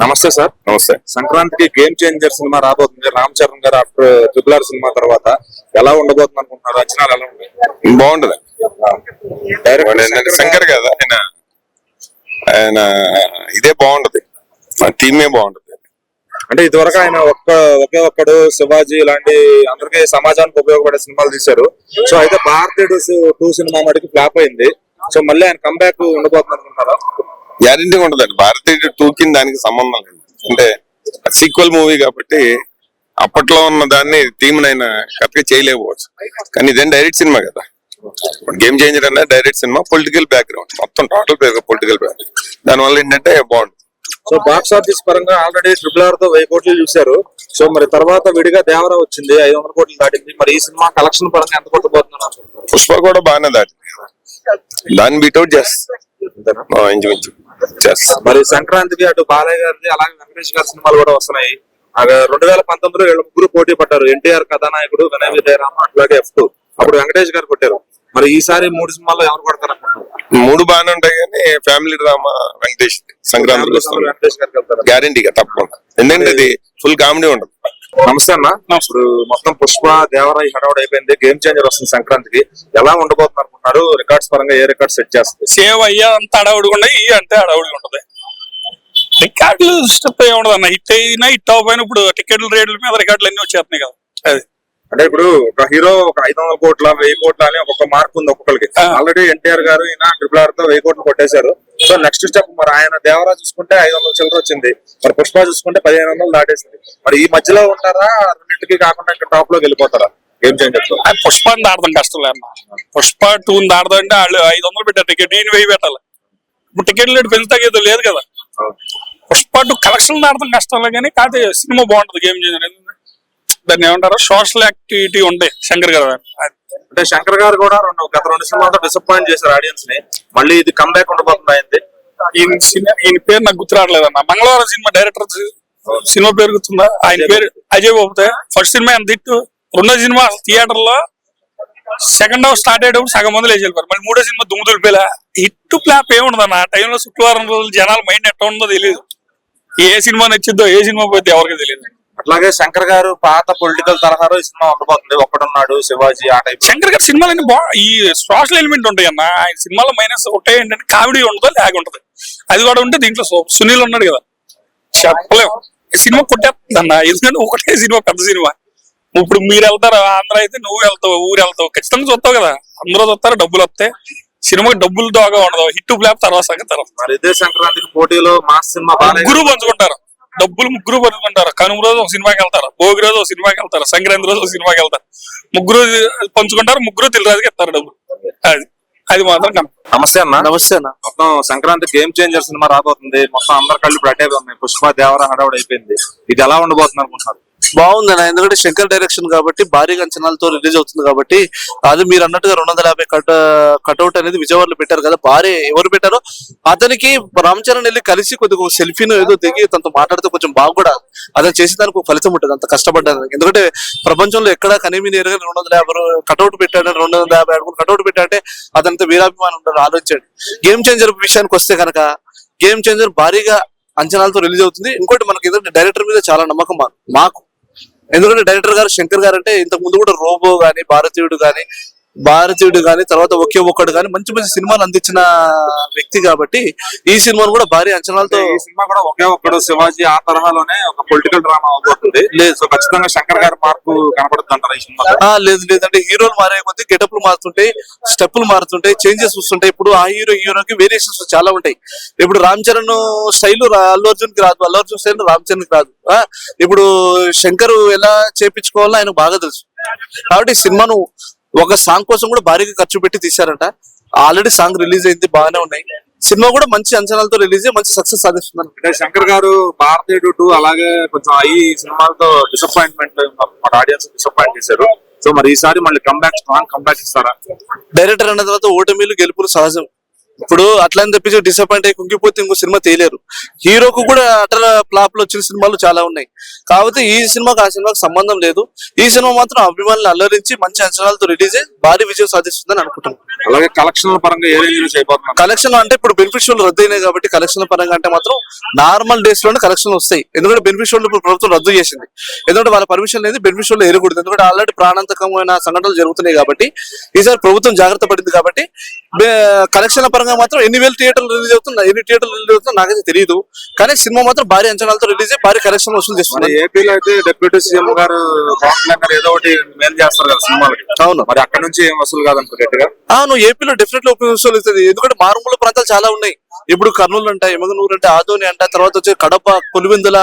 నమస్తే సార్. నమస్తే. సంక్రాంతికి గేమ్ చేంజర్ సినిమా రాబోతుంది. రామ్ చరణ్ గారు ఆఫ్టర్ ట్రిపుల్ ఆర్ సినిమా తర్వాత ఎలా ఉండబోతుంది అనుకుంటున్నారు? అంచనాలు ఎలా ఉన్నాయి? బాగుంటది. శంకర్ కదా ఆయన ఇదే బాగుంటది, థీమే బాగుంటది. అంటే ఇదివరకు ఆయన ఒకే ఒక్కడు శివాజీ ఇలాంటి అందరికీ సమాజానికి ఉపయోగపడే సినిమాలు తీశారు. సో అయితే భారతీయుడు 2 సినిమా మటుకు ఫ్లాప్ అయింది. సో మళ్ళీ ఆయన కంబ్యాక్ ఉండబోతుంది అనుకుంటారా? గ్యారంటీ ఉంటదండి. భారతీయుడు 2 కి దానికి సంబంధం లేదు. అంటే సీక్వెల్ మూవీ కాబట్టి అప్పట్లో ఉన్న దాన్ని థీమ్ అయినా కరెక్ట్ గా చేయలేకపోవచ్చు. కానీ ఇదేం డైరెక్ట్ సినిమా కదా. గేమ్ చేంజర్ అనే డైరెక్ట్ సినిమా, పొలిటికల్ బ్యాక్గ్రౌండ్ మొత్తం టోటల్ పొలిటికల్ బ్యాక్గ్రౌండ్. దానివల్ల ఏంటంటే బాగుంటుంది. సో బాక్స్ ఆఫీస్ పరంగా ఆల్రెడీ ట్రిపుల్ ఆర్ తో 1000 కోట్లు చూశారు. సో మరి తర్వాత విడిగా దేవరా వచ్చింది, 500 కోట్లు దాటింది. మరి ఈ సినిమా కలెక్షన్ పరంగా ఎంత కొట్టబోతున్నారు? పుష్ప కూడా బాగానే దాటింది కదా, దాన్ని బీట్అవుట్ చేస్తారు. మరి సంక్రాంతికి అటు బాలయ్య గారిది అలాగే వెంకటేష్ గారి సినిమాలు కూడా వస్తున్నాయి. 2019లో వీళ్ళ ముగ్గురు పోటీ పడ్డారు. ఎన్టీఆర్ కథానాయకుడు, వినయ విజయరామ, అట్లాగే F2. అప్పుడు వెంకటేష్ గారు కొట్టారు. మరి ఈసారి 3 సినిమాల్లో ఎవరు కొడతారు అనుకుంటున్నారు? 3 బాగానే ఉంటాయి కానీ ఫ్యామిలీ డ్రామా వెంకటేష్ సంక్రాంతి గ్యారంటీగా తప్పకుండా. ఎందుకంటే అది ఫుల్ కామెడీ ఉండదు. నమస్తే అన్న. ఇప్పుడు మొత్తం పుష్ప దేవరా హడావుడ్ అయిపోయింది. గేమ్ చేంజర్ వస్తుంది సంక్రాంతికి. ఎలా ఉండబోతుంది అనుకుంటున్నారు? రికార్డ్స్ పరంగా ఏ రికార్డ్ సెట్ చేస్తుంది? సేవ్ అయ్యా అంత అడవుడిగా ఉండదు, ఈ అంటే అడవుడిగా ఉంటది. రికార్డులు స్టెప్ ఏ ఉండదు అన్న. హిట్ అయినా హిట్ అవ్వకపోయినా ఇప్పుడు టికెట్ల రేట్ల మీద రికార్డులు అన్ని వచ్చేస్తున్నాయి కదా. అది అంటే ఇప్పుడు ఒక హీరో ఒక 500 కోట్ల 1000 కోట్ల అని ఒక్కొక్క మార్క్ ఉంది ఒక్కొక్కరికి. ఆల్రెడీ ఎన్టీఆర్ గారు ఈయన ట్రిపుల్ ఆర్ తో 1000 కోట్లు కొట్టేశారు. సో నెక్స్ట్ స్టెప్ మరి ఆయన దేవరా చూసుకుంటే 500 చిల్లర వచ్చింది. మరి పుష్ప చూసుకుంటే 1500 దాటేసింది. మరి ఈ మధ్యలో ఉంటారా, రెండింటికి కాకుండా ఇంకా టాప్ లోకి వెళ్ళిపోతారా గేమ్ చేంజర్ తో? పుష్పాన్ని దాడదాం కష్టం లేదన్న. పుష్ప 2 దాడదాం అంటే వాళ్ళు 500 పెట్టారు టికెట్, ఈయన 1000 పెట్టాలి. ఇప్పుడు టికెట్ రేటు పెంచుతాకేదో లేదు కదా. పుష్ప 2 కలెక్షన్ దాడదాం కష్టంలే కానీ కాదు సినిమా బాగుంటది. గేమ్ చేంజర్ దాన్ని ఏమంటారు, సోషల్ యాక్టివిటీ ఉంటాయి శంకర్ గారు. అంటే శంకర్ గారు కూడా గత 2 సినిమాలతో డిసప్పాయింట్ చేశారు ఆడియన్స్ ని. మళ్ళీ ఇది కంబ్యాక్ ఉండబోతుంది అయింది. ఈయన పేరు నాకు గుర్తు రావట్లేదన్న. మంగళవారం సినిమా డైరెక్టర్ సినిమా పేరు గుర్తుందా? ఆయన పేరు అజయ్ బాబుతే. ఫస్ట్ సినిమా ఎంత హిట్. 2వ సినిమా థియేటర్ లో సెకండ్ హాఫ్ స్టార్ట్ అయ్యేటప్పుడు సగం మందులు వేసి వెళ్ళిపోయారు. మళ్ళీ 3వ సినిమా దుమ్ము దులిపేలా. Hit flop ఏముండదన్న. ఆ టైంలో శుక్రవారం రోజులు జనాల మైండ్ ఎట్లా ఉందో తెలియదు. ఏ సినిమా నచ్చిద్దో ఏ సినిమా పోతే ఎవరికి తెలియదు. అట్లాగే శంకర్ గారు పాత పొలిటికల్ తరహాలో ఈ సినిమా ఉండబోతుంది. ఒక్కడున్నాడు, శివాజీ, ఆ టైప్. శంకర్ గారి సినిమాలన్నీ ఈ సోషల్ ఎలిమెంట్ ఉంటాయి అన్న. ఆయన సినిమాలో మైనస్ ఒకటే ఏంటంటే కామెడీ ఉండదు, లాగ్ ఉంటది. అది కూడా ఉంటే దీంట్లో సునీల్ ఉన్నాడు కదా, చెప్పలేము. సినిమా కొట్టేస్తుంది అన్న. ఎందుకంటే ఒకటే సినిమా, పెద్ద సినిమా. ఇప్పుడు మీరు వెళ్తారు ఆంధ్ర అయితే, నువ్వు వెళ్తావు, ఊరు వెళ్తావు, ఖచ్చితంగా చూస్తావు కదా. అందరూ చూస్తారు, డబ్బులు వస్తాయి. సినిమాకి డబ్బులు దోగా ఉండదు. హిట్ ఫ్లాప్ తర్వాత మరి ఇదే సంక్రాంతికి పోటీలో మాస్ సినిమా ముగ్గురు పంచుకుంటారు డబ్బులు. ముగ్గురు పంచుకుంటారు. కనుమ రోజు ఒక సినిమాకి వెళ్తారు, భోగి రోజు ఒక సినిమాకి వెళ్తారు, సంక్రాంతి రోజు ఒక సినిమాకి వెళ్తారు. ముగ్గురు పంచుకుంటారు, ముగ్గురు తెలిరాజుకి ఇస్తారు డబ్బులు. అది మాత్రం. నమస్తే అన్న. నమస్తే అన్న. మొత్తం సంక్రాంతి గేమ్ చేంజర్ సినిమా రాబోతుంది. మొత్తం అందరి కళ్ళు ఇప్పుడు అటే ఉన్నాయి. పుష్ప దేవరా హడావుడ్ అయిపోయింది. ఇది ఎలా ఉండబోతుంది అనుకుంటున్నారు? బాగుందన్న. ఎందుకంటే శంకర్ డైరెక్షన్ కాబట్టి భారీగా అంచనాలతో రిలీజ్ అవుతుంది కాబట్టి. అది మీరు అన్నట్టుగా 250 కట్అవుట్ అనేది విజయవాడలో పెట్టారు కదా. భారీ ఎవరు పెట్టారో అతనికి రామ్ చరణ్ వెళ్ళి కలిసి కొద్దిగా సెల్ఫీను ఏదో దిగి తనతో మాట్లాడితే కొంచెం బాగా కూడా అతను చేసిన దానికి ఒక ఫలితం ఉంటుంది. అంత కష్టపడ్డాను. ఎందుకంటే ప్రపంచంలో ఎక్కడ కనీమిని ఎరగని 250 కట్అవుట్ పెట్టాడు, 250 అడుగులు కట్అవుట్ పెట్టాడంటే అతనితో వీరాభిమానం ఉంటారు. ఆలోచించండి. గేమ్ చేంజర్ విషయానికి వస్తే కనుక గేమ్ చేంజర్ భారీగా అంచనాలతో రిలీజ్ అవుతుంది. ఇంకోటి మనకి ఎందుకంటే డైరెక్టర్ మీద చాలా నమ్మకం మాకు. ఎందుకంటే డైరెక్టర్ గారు శంకర్ గారు అంటే ఇంతకు ముందు కూడా రోబో గానీ, భారతీయుడు గానీ తర్వాత ఒకే ఒక్కడు గానీ మంచి మంచి సినిమాలు అందించిన వ్యక్తి కాబట్టి ఈ సినిమాను కూడా భారీ అంచనాలతో. ఈ సినిమా కూడా ఒకే ఒక్కడు శివాజీ ఆ తరహాలోనే ఒక పొలిటికల్ డ్రామా అవబోతుంది. లేదు, సో ఖచ్చితంగా శంకర్ గారి మార్పు కనపడుతుంది అంటారు ఈ సినిమా? లేదంటే హీరోలు మారే కొద్దీ గెటప్లు మారుతుంటాయి, స్టెప్పులు మారుతుంటాయి, చేంజెస్ వస్తుంటాయి. ఇప్పుడు ఆ హీరోకి వేరియేషన్స్ చాలా ఉంటాయి. ఇప్పుడు రామ్ చరణ్ స్టైల్ అల్లు అర్జున్ కి రాదు, అల్లు అర్జున్ స్టైల్ రామ్ చరణ్ కి రాదు. ఇప్పుడు శంకర్ ఎలా చేపించుకోవాలో ఆయన బాగా తెలుసు కాబట్టి సినిమాను ఒక సాంగ్ కోసం కూడా భారీగా ఖర్చు పెట్టి తీశారంట. ఆల్రెడీ సాంగ్ రిలీజ్ అయింది, బాగానే ఉన్నాయి. సినిమా కూడా మంచి అంచనాలతో రిలీజ్ అయ్యి మంచి సక్సెస్ సాధిస్తున్నారు. అంటే శంకర్ గారు భారతీయుడు 2 అలాగే కొంచెం ఈ సినిమాలతో డిసప్పాయింట్మెంట్ ఆడియన్స్ డిసప్పాయింట్ చేశారు. సో మరి ఈసారి మళ్ళీ స్ట్రాంగ్ కంబ్యాక్ ఇస్తారా? డైరెక్టర్ అన్న తర్వాత ఓటమిలు గెలుపులు సహజం. ఇప్పుడు అట్లా అని తెప్పించి డిసప్పాయింట్ అయ్యి కుంగిపోతే ఇంకో సినిమా తీయలేరు. హీరోకు కూడా అటర్ ఫ్లాప్ లో వచ్చిన సినిమాలు చాలా ఉన్నాయి. కాబట్టి ఈ సినిమాకి ఆ సినిమాకి సంబంధం లేదు. ఈ సినిమా మాత్రం అభిమానులు అల్లరించి మంచి అంచనాలతో రిలీజ్ అయ్యి భారీ విజయం సాధిస్తుందని అనుకుంటున్నాను. అలాగే కలెక్షన్ పరంగా ఏ రేంజ్ లో చేయబోతున్నారు? కలెక్షన్ అంటే ఇప్పుడు బెనిఫిషియల్ రద్దు అయినాయి కాబట్టి కలెక్షన్ పరంగా అంటే మాత్రం నార్మల్ డేస్ లోనే కలెక్షన్ వస్తాయి. ఎందుకంటే బెనిఫిషియల్ ఇప్పుడు ప్రభుత్వం రద్దు చేసింది. ఎందుకంటే వాళ్ళ పర్మిషన్ అనేది బెనిఫిషియల్ ఏరకూడదు. ఎందుకంటే ఆల్రెడీ ప్రాణాంతకమైన సంఘటనలు జరుగుతున్నాయి కాబట్టి ఈసారి ప్రభుత్వం జాగ్రత్త పడింది కాబట్టి కలెక్షన్ పరంగా మాత్రం ఎన్ని వేల థియేటర్లు రిలీజ్ అవుతుందో ఎన్ని థియేటర్లు రిలీజ్ అవుతుందో నాకైతే తెలియదు. కానీ సినిమా మాత్రం భారీ అంచనాలతో రిలీజ్ అయ్యి భారీ కలెక్షన్ వసూలు చేస్తుంది. ఏపీలో అయితే డిప్యూటీ సీఎం గారు పవన్ కళ్యాణ్ గారు ఏదో ఒకటి మేలు చేస్తారు కదా సినిమాలకి. అవును, మరి అక్కడ నుంచి ఏం వసూలు కాదంటారు గట్టిగా? అవును, ఏపీలో డెఫినెట్లీ వసూలు అవుతుంది. ఎందుకంటే మారుమూల ప్రాంతాలు చాలా ఉన్నాయి. ఇప్పుడు కర్నూలు అంట, ఎమగనూరు అంటే, ఆదోని అంట, తర్వాత వచ్చి కడప, పులివెందుల,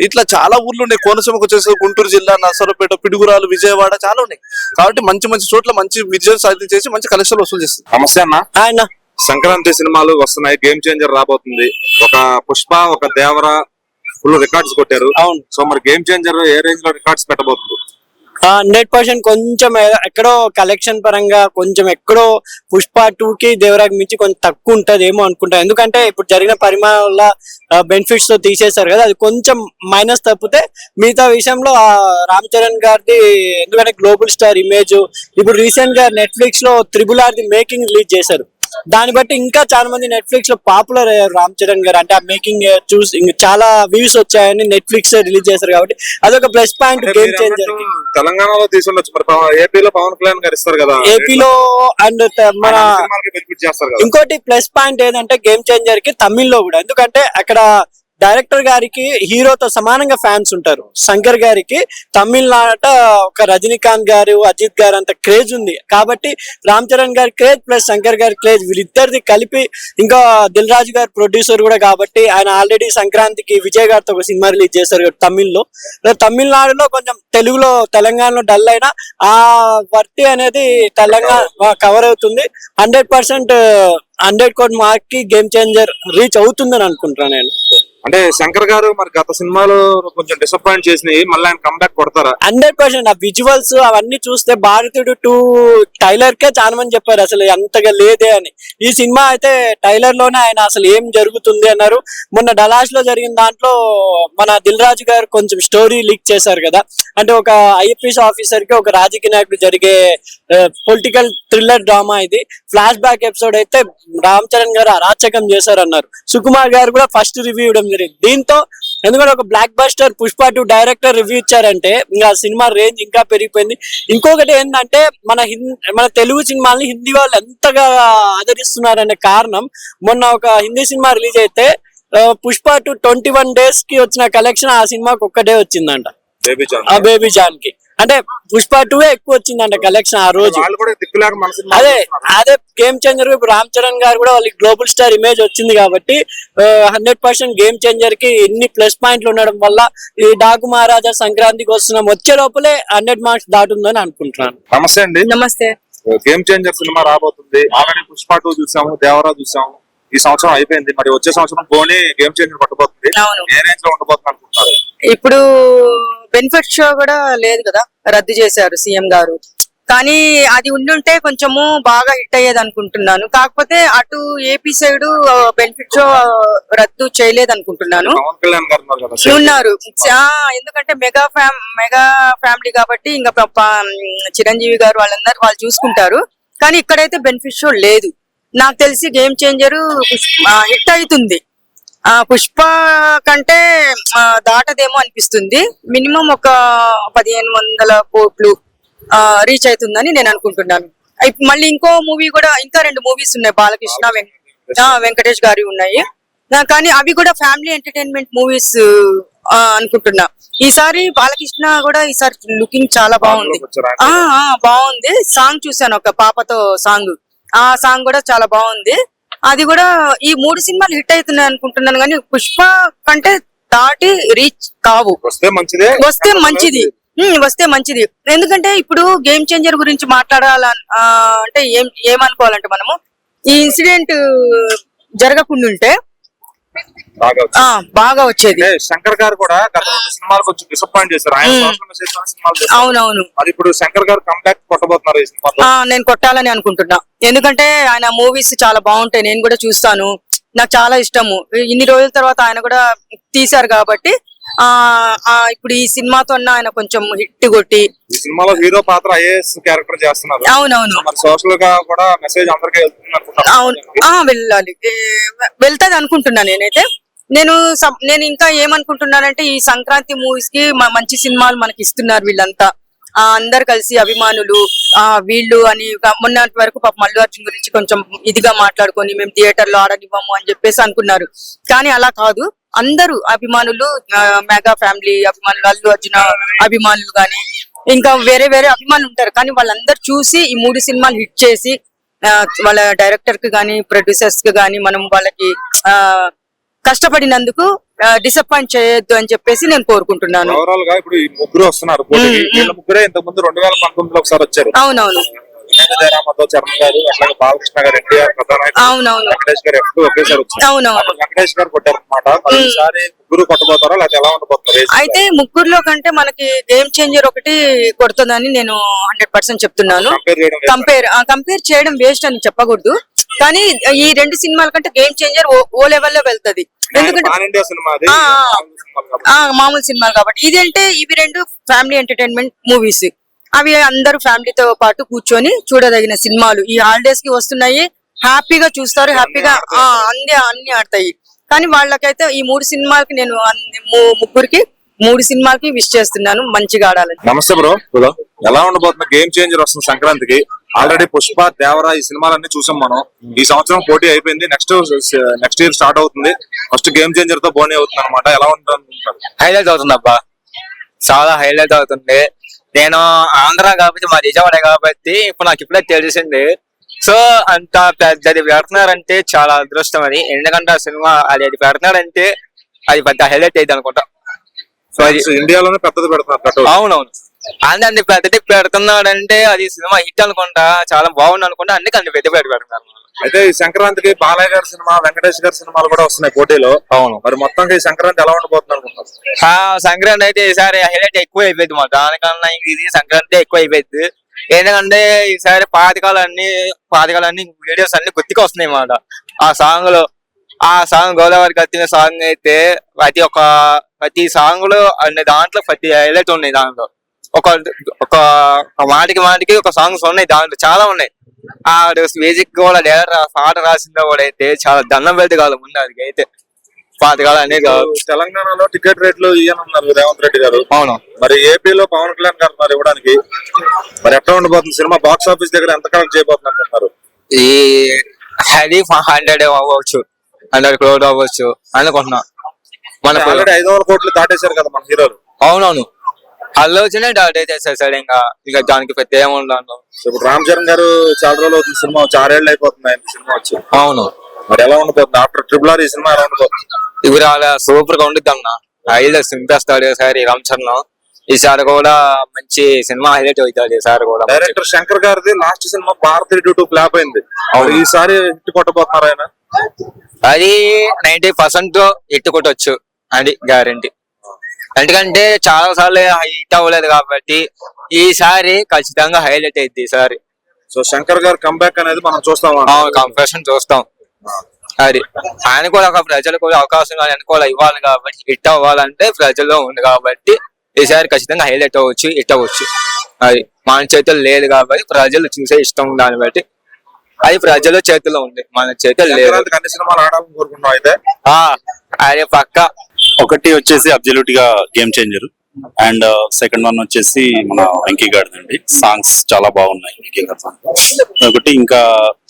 ఇట్లా చాలా ఊర్లు ఉన్నాయి. కోనసీమకు వచ్చేసి గుంటూరు జిల్లా, నర్సరావుపేట, పిడుగురాలు, విజయవాడ చాలా ఉన్నాయి. కాబట్టి మంచి మంచి చోట్ల మంచి విజయం సాధించేసి మంచి కలెక్షన్ వసూలు చేస్తుంది. నమస్తే అన్న. ఆయన సంక్రాంతి సినిమాలు వస్తున్నాయి, గేమ్ చేంజర్ రాబోతుంది. ఒక పుష్ప, ఒక దేవర ఫుల్ రికార్డ్స్ కొట్టారు. అవును. సో మరి గేమ్ చేంజర్ ఏ రేంజ్ లో రికార్డ్స్ పెట్టబోతుంది? 100% కొంచెం ఎక్కడో కలెక్షన్ పరంగా కొంచెం ఎక్కడో పుష్ప 2 కి దేవరాకి మించి కొంచెం తక్కువ ఉంటదేమో అనుకుంటా. ఎందుకంటే ఇప్పుడు జరిగిన పరిమాణం వల్ల బెనిఫిట్స్ తో తీసేశారు కదా, అది కొంచెం మైనస్ తప్పితే మిగతా విషయంలో రామ్ చరణ్ గారిది, ఎందుకంటే గ్లోబల్ స్టార్ ఇమేజ్. ఇప్పుడు రీసెంట్ గా నెట్ఫ్లిక్స్ లో RRR ది మేకింగ్ రిలీజ్ చేశారు. దాన్ని బట్టి ఇంకా చాలా మంది నెట్ఫ్లిక్స్ లో పాపులర్ అయ్యారు రామ్ చరణ్ గారు. అంటే ఆ మేకింగ్ చూసి ఇంకా చాలా వ్యూస్ వచ్చాయని నెట్ఫ్లిక్స్ రిలీజ్ చేశారు కాబట్టి అదొక ప్లస్ పాయింట్ గేమ్ చేంజర్. తెలంగాణలో తీసుండొచ్చు, మరి ఏపీలో పవన్ కళ్యాణ్ గారు ఇస్తారు కదా, ఏపీలో అండ్ మన బెనిఫిట్ చేస్తారు కదా. ఇంకోటి ప్లస్ పాయింట్ ఏంటంటే గేమ్ చేంజర్ కి తమిళ్లో కూడా, ఎందుకంటే అక్కడ డైరెక్టర్ గారికి హీరోతో సమానంగా ఫ్యాన్స్ ఉంటారు. శంకర్ గారికి తమిళనాట ఒక రజనీకాంత్ గారు, అజిత్ గారు అంత క్రేజ్ ఉంది. కాబట్టి రామ్ చరణ్ గారి క్రేజ్ ప్లస్ శంకర్ గారి క్రేజ్ వీళ్ళిద్దరిది కలిపి, ఇంకా దిల్ రాజు గారు ప్రొడ్యూసర్ కూడా కాబట్టి ఆయన ఆల్రెడీ సంక్రాంతికి విజయ్ గారితో ఒక సినిమా రిలీజ్ చేశారు తమిళ్లో. తమిళనాడులో కొంచెం తెలుగులో తెలంగాణలో డల్ అయినా ఆ వర్తి అనేది తెలంగాణ కవర్ అవుతుంది. 100% 100 కోటి మార్క్ కి గేమ్ చేంజర్ రీచ్ అవుతుందని అనుకుంటున్నాను నేను. అంటే శంకర్ గారు మరి గత సినిమాలో కొంచెం డిసప్పాయింట్ చేసినాయి, మళ్ళీ ఆయన కంబ్యాక్ కొడతారా? 100% ఆ విజువల్స్ అవన్నీ చూస్తే భారతీయుడు 2 టైలర్ కే చాలా మంది చెప్పారు అసలు అంతగా లేదే అని. ఈ సినిమా అయితే టైలర్ లోనే ఆయన అసలు ఏం జరుగుతుంది అన్నారు. మొన్న డలాస్ లో జరిగిన దాంట్లో మన దిల్ రాజు గారు కొంచెం స్టోరీ లీక్ చేశారు కదా, అంటే ఒక ఐపీఎస్ ఆఫీసర్ కి ఒక రాజకీయ నాయకుడు జరిగే పొలిటికల్ థ్రిల్లర్ డ్రామా ఇది. ఫ్లాష్ బ్యాక్ ఎపిసోడ్ అయితే రామ్ చరణ్ గారు అరాచకం చేశారన్నారు. సుకుమార్ గారు కూడా ఫస్ట్ రివ్యూ ఇవ్వడం జరిగింది. దీంతో ఎందుకంటే ఒక block buster Pushpa 2 director review ఇచ్చారంటే ఇంకా సినిమా రేంజ్ ఇంకా పెరిగిపోయింది. ఇంకొకటి ఏంటంటే మన తెలుగు సినిమాల్ని హిందీ వాళ్ళు ఎంతగా ఆదరిస్తున్నారనే కారణం, మొన్న ఒక హిందీ సినిమా రిలీజ్ అయితే పుష్ప 2 21 days కి వచ్చిన కలెక్షన్ ఆ సినిమాకి ఒక్కటే వచ్చిందంట, ఆ బేబీ జాన్ కి. అంటే పుష్ప 2 ఎక్కువ వచ్చిందంట కలెక్షన్ ఆ రోజు. అదే గేమ్ చేంజర్. ఇప్పుడు రామ్ చరణ్ గారు కూడా వాళ్ళకి గ్లోబల్ స్టార్ ఇమేజ్ వచ్చింది కాబట్టి 100% గేమ్ చేంజర్ కి ఎన్ని ప్లస్ పాయింట్లు ఉండడం వల్ల ఈ డాకు మహారాజా సంక్రాంతికి వస్తున్నాం వచ్చే లోపలే 100 మార్క్స్ దాటుందని అనుకుంటున్నాను. నమస్తే అండి. నమస్తే. గేమ్ చేంజర్ సినిమా రాబోతుంది. ఆల్రెడీ పుష్ప 2 చూసాము, దేవరా చూసాము. ఈ సంవత్సరం అయిపోయింది, మరి వచ్చే సంవత్సరం పోనీ గేమ్ చేంజర్ పట్టబోతుంది. ఏ రేంజ్ లో ఉండబోతుంది అనుకుంటున్నారు? ఇప్పుడు బెనిఫిట్ షో కూడా లేదు కదా, రద్దు చేశారు సీఎం గారు. కానీ అది ఉండుంటే కొంచెము బాగా హిట్ అయ్యేది అనుకుంటున్నాను. కాకపోతే అటు ఏపీ సైడ్ బెనిఫిట్ షో రద్దు చేయలేదు అనుకుంటున్నాను. పవన్ కళ్యాణ్ గారు ఉన్నారు, ఎందుకంటే మెగా ఫ్యామిలీ కాబట్టి ఇంకా చిరంజీవి గారు వాళ్ళందరూ వాళ్ళు చూసుకుంటారు. కానీ ఇక్కడైతే బెనిఫిట్ షో లేదు. నాకు తెలిసి గేమ్ చేంజర్ హిట్ అవుతుంది. పుష్ప కంటే దాటదేమో అనిపిస్తుంది. మినిమం ఒక 1500 కోట్లు రీచ్ అవుతుందని నేను అనుకుంటున్నాను. మళ్ళీ ఇంకో మూవీ కూడా, ఇంకా 2 మూవీస్ ఉన్నాయి బాలకృష్ణ వెంకటేష్ గారి ఉన్నాయి. కానీ అవి కూడా ఫ్యామిలీ ఎంటర్టైన్మెంట్ మూవీస్ అనుకుంటున్నా. ఈసారి బాలకృష్ణ కూడా ఈసారి లుకింగ్ చాలా బాగుంది. బాగుంది. సాంగ్ చూసాను, ఒక పాపతో సాంగ్, ఆ సాంగ్ కూడా చాలా బాగుంది. అది కూడా ఈ 3 సినిమాలు హిట్ అవుతున్నాయి అనుకుంటున్నాను. కానీ పుష్ప కంటే దాటి రీచ్ కావు. వస్తే మంచిది. ఎందుకంటే ఇప్పుడు గేమ్ చేంజర్ గురించి మాట్లాడాలంటే ఏమనుకోవాలంటే మనము ఈ ఇన్సిడెంట్ జరగకుండా ఉంటే బాగా వచ్చింది. బాగా వచ్చేది. అంటే శంకర్ గారు కూడా గత 2 సినిమాలు కొంచెం డిసప్పాయింట్ చేశారు. ఆయన సోషల్ మెసేజ్ సినిమాలు చేశారు. అవునవును. అది ఇప్పుడు శంకర్ గారు కంబ్యాక్ కొట్టబోతున్నారు ఈ సినిమాలో. నేను కొట్టాలని అనుకుంటున్నా. ఎందుకంటే ఆయన మూవీస్ చాలా బాగుంటాయి, నేను కూడా చూస్తాను, నాకు చాలా ఇష్టము. ఇన్ని రోజుల తర్వాత ఆయన కూడా తీశారు కాబట్టి ఇప్పుడు ఈ సినిమాతో ఆయన కొంచెం హిట్ కొట్టి. ఈ సినిమాలో హీరో పాత్ర ఐఏఎస్ క్యారెక్టర్ చేస్తున్నారు. అవునవును. మరి సోషల్ గా కూడా మెసేజ్ అందరికీ వెళ్తుంది అనుకుంటున్నాను. అవును, వెళ్ళాలి, వెళ్తాది అనుకుంటున్నా నేనైతే. నేను ఇంకా ఏమనుకుంటున్నానంటే ఈ సంక్రాంతి మూవీస్ కి మంచి సినిమాలు మనకి ఇస్తున్నారు వీళ్ళంతా, అందరు కలిసి అభిమానులు వీళ్ళు అని. మొన్నటి వరకు పాప మల్లు అర్జున్ గురించి కొంచెం ఇదిగా మాట్లాడుకొని మేము థియేటర్ లో ఆడనివ్వము అని చెప్పేసి అనుకున్నారు. కానీ అలా కాదు, అందరూ అభిమానులు, మెగా ఫ్యామిలీ అభిమానులు, అల్లు అర్జున అభిమానులు గాని ఇంకా వేరే వేరే అభిమానులు ఉంటారు. కానీ వాళ్ళందరూ చూసి ఈ 3 సినిమాలు హిట్ చేసి వాళ్ళ డైరెక్టర్ కి గానీ ప్రొడ్యూసర్స్ కి గానీ మనం వాళ్ళకి కష్టపడినందుకు డిసప్పాయింట్ చేయొద్దు అని చెప్పేసి నేను కోరుకుంటున్నాను. ఓవరాల్ గా ఇప్పుడు ఈ ముగ్గురు వస్తున్నారు. వీళ్ళ ముగ్గురే ఇంతకు ముందు 2019లో ఒకసారి వచ్చారు. అవునవును. జయరామతో చరణ్ గారు, అట్లాగే బాలకృష్ణ గారు, ఎన్టీఆర్ ప్రధాన, అవునవును. వెంకటేష్ గారు ఎప్పుడు ఒకేసారి వచ్చారు. అవునవును. వెంకటేష్ గారు కొట్టారు అనమాట. ఈసారి ముగ్గురు కొట్టబోతారా లేకపోతే ఎలా ఉండబోతున్నారు? అయితే ముగ్గురులో కంటే మనకి గేమ్ చేంజర్ ఒకటి కొడుతుందని నేను 100% చెప్తున్నాను. కంపేర్ చేయడం వేస్ట్ అని చెప్పకూడదు, కానీ ఈ 2 సినిమాల కంటే గేమ్ చేంజర్ ఓ లెవెల్లో వెళ్తది. ఎందుకంటే మామూలు సినిమాలు కాబట్టి. ఇదేంటే ఇవి 2 ఫ్యామిలీ ఎంటర్టైన్మెంట్ మూవీస్. అవి అందరూ ఫ్యామిలీతో పాటు కూర్చొని చూడదగిన సినిమాలు. ఈ హాలిడేస్ కి వస్తున్నాయి, హ్యాపీగా చూస్తారు, హ్యాపీగా అన్ని ఆడతాయి. కానీ వాళ్ళకైతే ఈ 3 సినిమాలకి నేను ముగ్గురికి 3 సినిమాలకి విష్ చేస్తున్నాను, మంచిగా ఆడాలని. నమస్తే బ్రో. ఎలా ఉండబోతుంది? గేమ్ చేంజర్ వస్తుంది సంక్రాంతికి. ఆల్రెడీ పుష్ప, దేవరా ఈ సినిమాలన్నీ చూసాం మనం. ఈ సంవత్సరం పోటీ అయిపోయింది, నెక్స్ట్ ఇయర్ స్టార్ట్ అవుతుంది. ఫస్ట్ గేమ్ చేంజర్ తో బోనీ అవుతుంది అనమాట. ఎలా ఉంటుంది? హైలైట్ అవుతుంది అబ్బా, చాలా హైలైట్ అవుతుంది. నేను ఆంధ్ర కాబట్టి మా విజయవాడ కాబట్టి ఇప్పుడు నాకు ఇప్పుడే తెలిసింది. సో అంత పెద్దది పెడుతున్నారంటే చాలా అదృష్టం అది. ఎందుకంటే ఆ సినిమా అది పెడుతున్నారంటే అది పెద్ద హైలైట్ అయింది అనుకుంటా. సో అది ఇండియాలోనే పెద్దది పెడుతున్నారు. అవునవును, అంత పెద్దది పెడుతున్నాడంటే అది సినిమా హిట్ అనుకుంటా, చాలా బాగుంది అనుకుంటా, అందుకే అంత పెద్ద పెడుతున్నారు. అయితే ఈ సంక్రాంతికి బాలయ్య గారి సినిమా, వెంకటేష్ గారి సినిమాలు కూడా వస్తున్నాయి పోటీలో. అవును. మరి మొత్తం ఈ సంక్రాంతి ఎలా ఉండబోతుంది అనుకుంటున్నారు? సంక్రాంతి అయితే ఈసారి హైలైట్ ఎక్కువ అయిపోయింది మా దానికన్నా. ఇది సంక్రాంతి ఎక్కువ అయిపోయింది. ఎందుకంటే ఈసారి పాతకాలన్నీ వీడియోస్ అన్ని గుర్తుకు వస్తున్నాయి అన్నమాట. ఆ సాంగ్ గోదావరి కత్తిన సాంగ్ అయితే ప్రతి సాంగ్ లో అన్ని దాంట్లో ప్రతి హైలైట్ ఉన్నాయి. దాంట్లో ఒక మాటికి ఒక సాంగ్స్ ఉన్నాయి, దాంట్లో చాలా ఉన్నాయి. ఆ మ్యూజిక్ కూడా పాట రాసిందో కూడా అయితే చాలా దండం పెట్టి కాదు ముందు అది అయితే పాతకాలం అనే కాదు. తెలంగాణలో టికెట్ రేట్లు ఇయ్యనున్నారు రేవంత్ రెడ్డి గారు. అవును. మరి ఏపీలో పవన్ కళ్యాణ్ గారు ఉన్నారు ఇవ్వడానికి. మరి ఎట్లా ఉండబోతుంది సినిమా? బాక్స్ ఆఫీస్ దగ్గర ఎంత కలెక్ట్ చేయబోతున్నారు? ఈ అది 100 అవ్వచ్చు, 100 crore అవ్వచ్చు అనుకుంటున్నా. మనకు 500 కోట్లు దాటేశారు కదా మన హీరోలు. అవునవును, అల్లు వచ్చినా డాట్ అయితే సార్ ఇక దానికి పెద్ద ఏముండదు. ఇప్పుడు రామ్ చరణ్ గారు చాలా రోజులు అవుతుంది సినిమా, 6 ఏళ్ళు అయిపోతుంది ఆయన సినిమా వచ్చి. అవును. మరి ఎలా ఉండబోతుంది ఆఫ్టర్ RRR ఈ సినిమా ఎలా ఉండబోతుంది? ఇప్పుడు అలా సూపర్ గా ఉండిద్ది అన్న. హైలైట్ సింపేస్తాడు సార్ రామ్ చరణ్. ఈసారి కూడా మంచి సినిమా హైలైట్ అవుతాడు ఈసారి కూడా. డైరెక్టర్ శంకర్ గారిది లాస్ట్ సినిమా భారత్ 2 ఫ్లాప్ అయింది. ఈసారి హిట్ కొట్టబోతున్నారు ఆయన. అది 90% హిట్ కొట్టవచ్చు, అది గ్యారంటీ. ఎందుకంటే చాలా సార్లు హిట్ అవ్వలేదు కాబట్టి ఈసారి ఖచ్చితంగా హైలైట్ అయింది ఈసారి. సో శంకర్ గారు కంబ్యాక్ అనేది మనం చూస్తాం, కంపల్సరీ చూస్తాం. అది ఆయన కూడా ఒక ప్రజలు కూడా అవకాశం అనుకోవాలి ఇవ్వాలి కాబట్టి, హిట్ అవ్వాలంటే ప్రజల్లో ఉంది కాబట్టి ఈసారి ఖచ్చితంగా హైలైట్ అవ్వచ్చు, హిట్ అవ్వచ్చు. అది మన చేతుల్లో లేదు కాబట్టి ప్రజలు చూసే ఇష్టం దాన్ని బట్టి అది ప్రజల చేతిలో ఉంది, మన చేతుల్లో లేదు. అన్ని సినిమాలు ఆడాలని కోరుకుంటున్నాం అయితే. అదే పక్క. ఒకటి వచ్చేసి అబ్జల్యూట్ గా game changer, and second one వచ్చేసి మన వెంకీ గారిది అండి. సాంగ్స్ చాలా బాగున్నాయి వెంకీ గారి సాంగ్. ఒకటి ఇంకా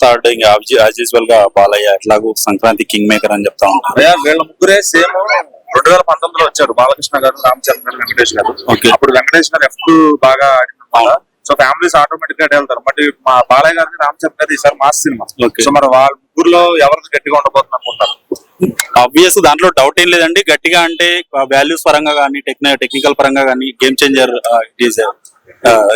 థర్డ్ ఇంకా యాజ్ యూజువల్ గా బాలయ్య ఎట్లాగూ సంక్రాంతి కింగ్ మేకర్ అని చెప్తా ఉంటారు. వీళ్ళ ముగ్గురే సేమ్ 2019లో వచ్చారు, బాలకృష్ణ గారు, రామ్ చరణ్ గారు, వెంకటేష్ గారు. అప్పుడు వెంకటేష్ గారు F2 బాగా ఆడిన. సో ఫ్యామిలీస్ ఆటోమేటిక్ గా వెళ్తారు. బట్ మా బాలయ్య గారిని, రామ్ చరణ్ గారు ఈసారి మాస్ సినిమా. సో మరి వాళ్ళ ముగ్గురులో ఎవరికి గట్టిగా ఉండబోతుంది అనుకుంటారు? ఆబ్వియస్ దాంట్లో డౌట్ ఏం లేదండి. గట్టిగా అంటే వాల్యూస్ పరంగా కానీ టెక్నికల్ పరంగా కానీ game changer it is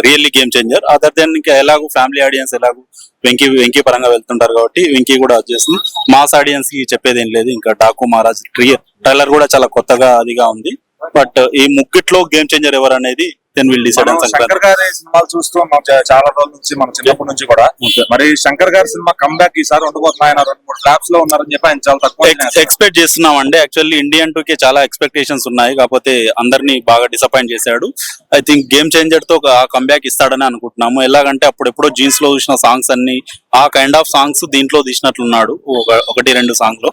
really game changer. Other than ఇంకా ఎలాగో ఫ్యామిలీ ఆడియన్స్ ఎలాగో వెంకీ పరంగా వెళ్తుంటారు కాబట్టి వెంకీ కూడా చేస్తుంది. మాస్ ఆడియన్స్ కి చెప్పేది ఏం లేదు. ఇంకా డాకు మహారాజ్ ట్రైలర్ కూడా చాలా కొత్తగా అదిగా ఉంది. బట్ ఈ ముగ్గిట్లో గేమ్ చేంజర్ ఎవరు అనేది దెన్ విల్ డిసైడ్. శంకర్ గారి సినిమాలు చూస్తూ ఉన్నాం చాలా రోజుల నుంచి, మన చిన్నప్పటి నుంచి కూడా. మరి శంకర్ గారి సినిమా కమ్బ్యాక్ ఈసారి ఉండబోతుంది. ఆయన 2-3 ఫ్లాప్స్ లో ఉన్నారని చెప్పి ఆయన చాలా తక్కువ ఎక్స్పెక్ట్ చేస్తున్నాం అండి. యాక్చువల్లీ ఇండియన్ 2 కి చాలా ఎక్స్పెక్టేషన్స్ ఉన్నాయి, కాకపోతే అందరినీ బాగా డిసప్పాయింట్ చేశాడు. ఐ థింక్ గేమ్ చేంజర్ తో కంబ్యాక్ ఇస్తాడని అనుకుంటున్నాము. ఎలాగంటే అప్పుడెప్పుడో జీన్స్ లో చూసిన సాంగ్స్ అన్ని ఆ కైండ్ ఆఫ్ సాంగ్స్ దీంట్లో తీసినట్లున్నాడు. 1-2 సాంగ్ లో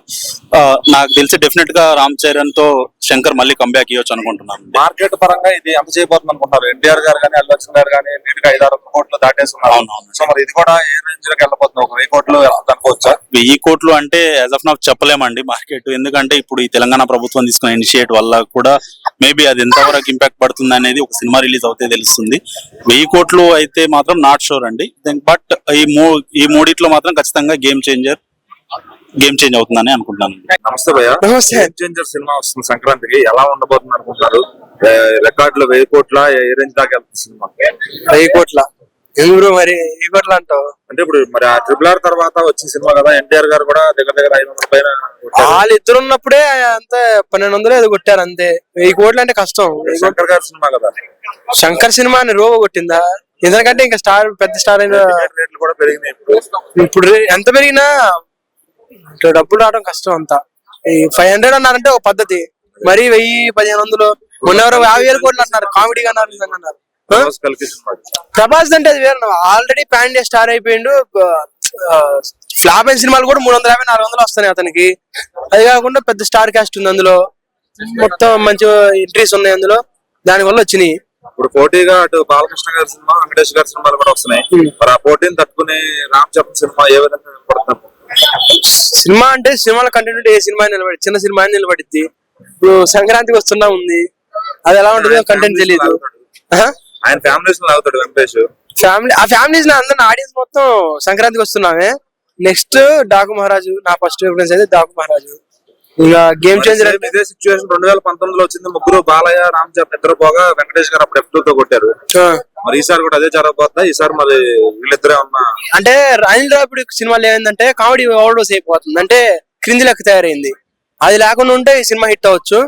నాకు తెలిసి డెఫినెట్ గా రామ్ చరణ్ తో శంకర్ మళ్ళీ కంబ్యాక్ ఇవ్వచ్చు అనుకుంటున్నాను. మార్కెట్ పరంగా ఇది ఎంత చేయబోతుంది అనుకుంటున్నారు? ఎన్టీఆర్ గారు కానీ అల్లు అర్జున్ గారు కానీ నీటిగా 5-6 కోట్లు దాటేస్తున్నారు. సో మరి ఇది కూడా ఏ రేంజ్ లోకి వెళ్ళబోతుంది? 1000 కోట్లు అనుకోవచ్చా? 1000 కోట్లు అంటే యాజ్ ఆఫ్ నౌ చెప్పలేమండి మార్కెట్. ఎందుకంటే ఇప్పుడు ఈ తెలంగాణ ప్రభుత్వం తీసుకున్న ఇనిషియేట్ వల్ల కూడా మేబీ అది ఎంతవరకు ఇంపాక్ట్ పడుతుంది అనేది ఒక సినిమా రిలీజ్ అవుతే తెలుస్తుంది. 1000 కోట్లు అయితే మాత్రం నాట్ షూర్ అండి. బట్ ఈ మూడిట్లో మాత్రం ఖచ్చితంగా గేమ్ చేంజ్ అవుతుందని అనుకుంటున్నాను. నమస్తే భయ్య. గేమ్ చేంజర్ సినిమా వస్తుంది సంక్రాంతికి, ఎలా ఉండబోతుంది అనుకుంటారు? రికార్డులు 1000 కోట్ల ఏ రేంజ్ దాకా వెళ్తుంది సినిమా? 1000 కోట్ల ఎవరు మరి 1000 కోట్ల అంటావు అంటే ఇప్పుడు మరి ఆ RRR తర్వాత వచ్చిన సినిమా కదా, ఎన్టీఆర్ గారు కూడా దగ్గర 500 పైన కొట్టారు. వాళ్ళిద్దరు ఉన్నప్పుడే అంతా 1200 ఏదో కొట్టారు అంతే. 1000 కోట్లు అంటే కష్టం. శంకర్ గారి సినిమా కదా, శంకర్ సినిమా అని రోబో కొట్టిందా? ఎందుకంటే ఇంకా స్టార్ పెద్ద స్టార్ అయిన రేట్లు కూడా పెరిగినాయి. ఇప్పుడు ఎంత పెరిగినా ఇట్లా డబ్బులు రావడం కష్టం. అంతా 500 అన్నారంటే ఒక పద్ధతి, మరి 1000-1500 మొన్నెవరో 50,000 కోట్లు అంటున్నారు. కామెడీగా అన్నారు, నిజంగా అన్నారు. ప్రభాస్ అంటే అది వేరే. ఆల్రెడీ పాన్ ఇండియా స్టార్ అయిపోయిండు. ఫ్లాప్ అయిన సినిమాలు కూడా 350-400 వస్తున్నాయి అతనికి. అది కాకుండా పెద్ద స్టార్ కాస్ట్ ఉంది అందులో, మొత్తం మంచి ఎంట్రీస్ ఉన్నాయి అందులో, దాని వల్ల వచ్చినాయి. ఇప్పుడు పోటీగా అటు బాలకృష్ణ గారి సినిమా, వెంకటేష్ గారి సినిమాలు కూడా వస్తున్నాయి. మరి ఆ పోటీని తట్టుకుని రామ్ చరణ్ సినిమా ఏ విధంగా నిలబడుతున్నారు? సినిమా అంటే సినిమాల కంటెంట్ ఏ సినిమా నిలబడి, చిన్న సినిమా నిలబడిద్ది. ఇప్పుడు సంక్రాంతికి వస్తున్నా ఉంది, అది ఎలా ఉంటుందో కంటెంట్ తెలియదు. ఆయన ఫ్యామిలీస్ అవుతాడు వెంకటేష్. ఆ ఫ్యామిలీస్ అందరిని ఆడియన్స్ మొత్తం సంక్రాంతికి వస్తున్నామే. నెక్స్ట్ డాకు మహారాజు, నా ఫస్ట్ ప్రిఫరెన్స్ అయితే డాకు మహారాజు. ఇక గేమ్ చేంజర్ ఇదే సిచ్యువేషన్ 2019లో వచ్చింది. ముగ్గురు బాలయ్య, రామ్ చరణ్ ఇద్దరు పోగా వెంకటేష్ గారు అప్పుడు F2 తో కొట్టారు. మరి ఈసారి కూడా అదే జరగబోతుందా? ఈసారి మరి వీళ్ళిద్దరే ఉన్నా అంటే రాయల్ రాపిడ్ సినిమాలో ఏంటంటే కామెడీ ఓవర్ డోస్ అయిపోతుంది, అంటే క్రింది లెక్క తయారైంది. అది లేకుండా ఉంటే ఈ సినిమా హిట్ అవ్వచ్చు.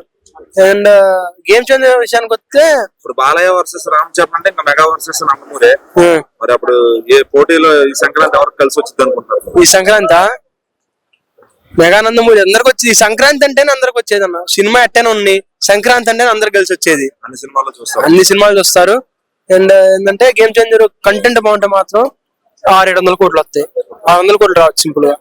అండ్ గేమ్ చేంజర్ విషయానికి వస్తే ఇప్పుడు బాలయ్య వర్సెస్ రామ్ చరణ్ అంటే ఇంకా మెగా వర్సెస్ నందమూరే. మరి అప్పుడు ఏ పోటీలో ఈ సంక్రాంతి ఎవరికి కలిసి వచ్చింది అనుకుంటారు? ఈ సంక్రాంతి మెగానందమూరి అందరికి వచ్చేది. ఈ సంక్రాంతి అంటేనే అందరికి వచ్చేది అన్న. సినిమా ఎట్టనే ఉంది, సంక్రాంతి అంటేనే అందరికి కలిసి వచ్చేది. అన్ని సినిమాలు చూస్తారు. అండ్ ఏంటంటే గేమ్ చేంజర్ కంటెంట్ బాగుంటే మాత్రం 600-700 కోట్లు వస్తాయి. 600 కోట్లు రావచ్చు సింపుల్ గా.